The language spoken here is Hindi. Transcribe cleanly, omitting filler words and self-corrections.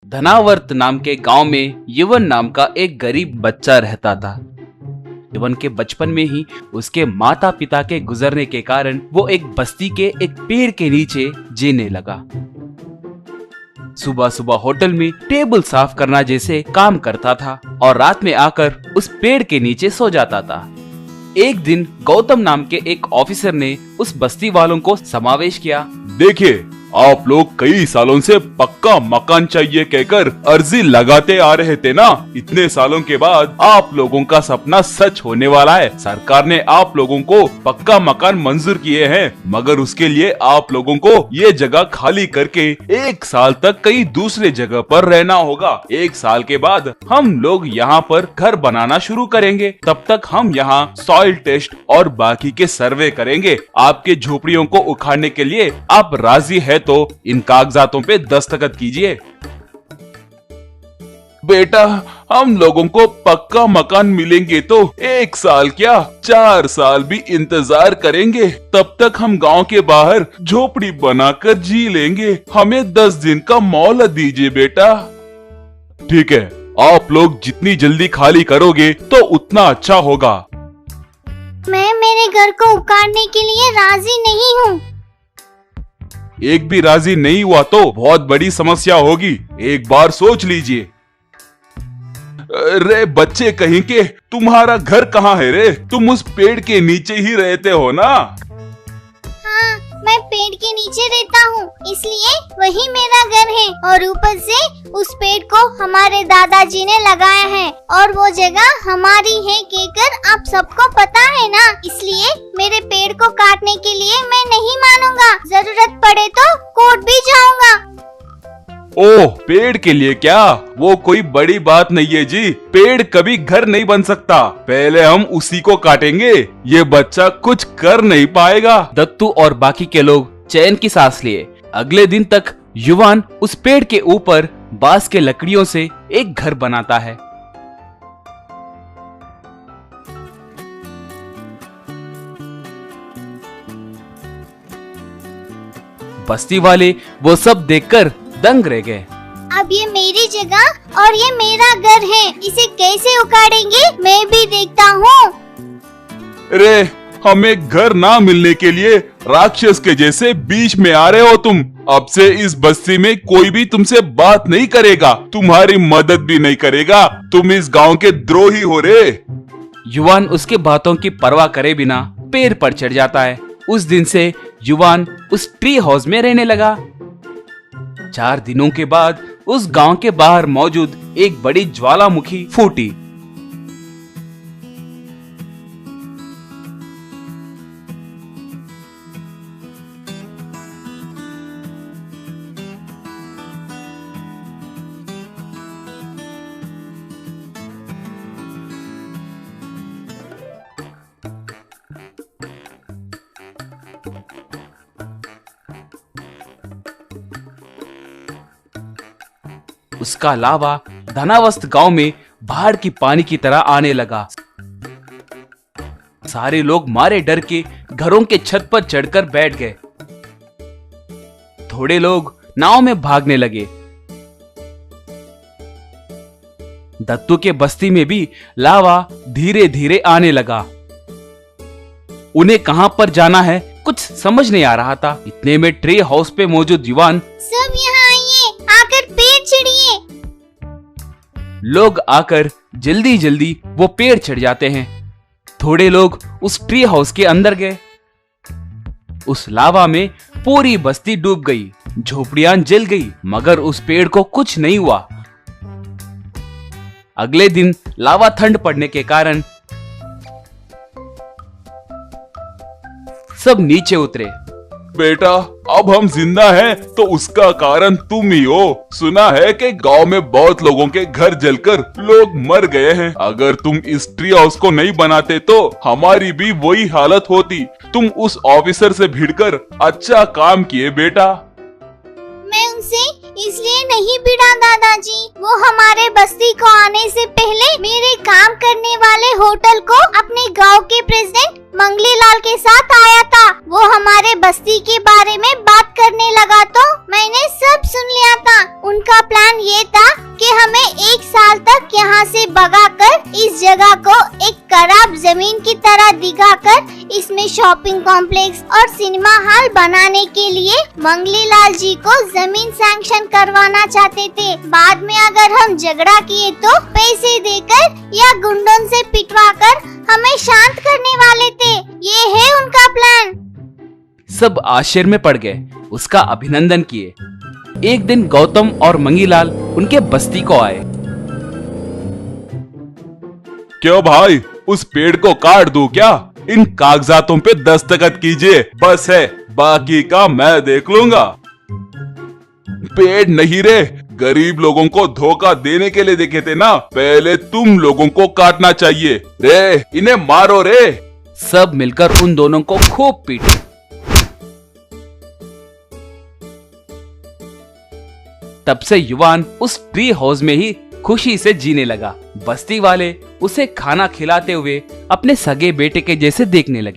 धनावर्त नाम के गांव में युवन नाम का एक गरीब बच्चा रहता था। युवन के बचपन में ही उसके माता पिता के गुजरने के कारण वो एक बस्ती के एक पेड़ के नीचे जीने लगा। सुबह सुबह होटल में टेबल साफ करना जैसे काम करता था और रात में आकर उस पेड़ के नीचे सो जाता था। एक दिन गौतम नाम के एक ऑफिसर ने उस बस्ती वालों को समावेश किया। देखिए, आप लोग कई सालों से पक्का मकान चाहिए कहकर अर्जी लगाते आ रहे थे ना। इतने सालों के बाद आप लोगों का सपना सच होने वाला है। सरकार ने आप लोगों को पक्का मकान मंजूर किए हैं, मगर उसके लिए आप लोगों को ये जगह खाली करके 1 साल तक कहीं दूसरे जगह पर रहना होगा। 1 साल के बाद हम लोग यहाँ पर घर बनाना शुरू करेंगे। तब तक हम यहाँ सॉइल टेस्ट और बाकी के सर्वे करेंगे। आपके झोपड़ियों को उखाड़ने के लिए आप राजी है तो इन कागजातों पे दस्तखत कीजिए। बेटा, हम लोगों को पक्का मकान मिलेंगे तो 1 साल क्या 4 साल भी इंतजार करेंगे। तब तक हम गांव के बाहर झोपड़ी बनाकर जी लेंगे। हमें 10 दिन का मोहलत दीजिए बेटा। ठीक है, आप लोग जितनी जल्दी खाली करोगे तो उतना अच्छा होगा। मैं मेरे घर को उखाड़ने के लिए राजी नहीं हूँ। एक भी राजी नहीं हुआ तो बहुत बड़ी समस्या होगी। एक बार सोच लीजिए। रे बच्चे कहीं के, तुम्हारा घर कहाँ है रे? तुम उस पेड़ के नीचे ही रहते हो ना? हाँ, मैं पेड़ के नीचे रहता हूँ, इसलिए वही मेरा घर है। और ऊपर से उस पेड़ को हमारे दादाजी ने लगाया है और वो जगह हमारी है कहकर आप सबको पता है ना। इसलिए मेरे पेड़ को काटने के लिए मैं नहीं मानूंगा। जरूरत पड़े तो कोर्ट भी जाऊंगा। ओह, पेड़ के लिए क्या? वो कोई बड़ी बात नहीं है जी। पेड़ कभी घर नहीं बन सकता। पहले हम उसी को काटेंगे। ये बच्चा कुछ कर नहीं पाएगा। दत्तू और बाकी के लोग चैन की सांस लिए। अगले दिन तक युवान उस पेड़ के ऊपर बांस के लकड़ियों से एक घर बनाता है। बस्ती वाले वो सब देखकर दंग रह गए। अब ये मेरी जगह और ये मेरा घर है, इसे कैसे उखाड़ेंगे मैं भी देखता हूँ। रे, हमें घर ना मिलने के लिए राक्षस के जैसे बीच में आ रहे हो तुम। अब से इस बस्ती में कोई भी तुमसे बात नहीं करेगा, तुम्हारी मदद भी नहीं करेगा। तुम इस गांव के द्रोही हो रे। युवान उसके बातों की परवाह करे बिना पेड़ पर चढ़ जाता है। उस दिन से युवान उस ट्री हाउस में रहने लगा। 4 दिनों के बाद उस गांव के बाहर मौजूद एक बड़ी ज्वालामुखी फूटी। उसका लावा धनावस्थ गांव में बाढ़ की पानी की तरह आने लगा। सारे लोग मारे डर के घरों के छत पर चढ़कर बैठ गए। थोड़े लोग नाव में भागने लगे। दत्तू के बस्ती में भी लावा धीरे धीरे आने लगा। उन्हें कहां पर जाना है कुछ समझ नहीं आ रहा था। इतने में ट्री हाउस पे मौजूद युवान, सब यहाँ आइए, आकर पेड़ चढ़िए। लोग आकर जल्दी जल्दी वो पेड़ चढ़ जाते हैं। थोड़े लोग उस ट्री हाउस के अंदर गए। उस लावा में पूरी बस्ती डूब गई, झोपड़ियां जल गई, मगर उस पेड़ को कुछ नहीं हुआ। अगले दिन लावा ठंड पड़ने के कारण सब नीचे उतरे। बेटा, अब हम जिंदा हैं तो उसका कारण तुम ही हो। सुना है कि गांव में बहुत लोगों के घर जलकर लोग मर गए हैं। अगर तुम इस ट्री हाउस को नहीं बनाते तो हमारी भी वही हालत होती। तुम उस ऑफिसर से भिड़कर अच्छा काम किए बेटा। मैं उनसे इसलिए नहीं भिड़ा दादाजी, वो हमारे बस्ती को आने से पहले मेरे काम करने वाले होटल को अपने गांव के प्रेसिडेंट मंगलीलाल के साथ आया था। वो हमारे बस्ती के बारे में बात करने लगा तो मैंने सब सुन लिया था। उनका प्लान ये था इसमें शॉपिंग कॉम्प्लेक्स और सिनेमा हॉल बनाने के लिए मंगलीलाल जी को जमीन सैंक्शन करवाना चाहते थे। बाद में अगर हम झगड़ा किए तो पैसे देकर या गुंडों से पिटवाकर हमें शांत करने वाले थे। ये है उनका प्लान। सब आश्चर्य में पड़ गए, उसका अभिनंदन किए। एक दिन गौतम और मंगीलाल उनके बस्ती को आए। क्यों भाई, उस पेड़ को काट दूं क्या? इन कागजातों पे दस्तखत कीजिए, बस है, बाकी का मैं देख लूंगा। पेड़ नहीं रे, गरीब लोगों को धोखा देने के लिए देखे थे ना, पहले तुम लोगों को काटना चाहिए। रे इन्हें मारो रे। सब मिलकर उन दोनों को खूब पीटे। तब से युवान उस ट्री हाउस में ही खुशी से जीने लगा। बस्ती वाले उसे खाना खिलाते हुए अपने सगे बेटे के जैसे देखने लगे।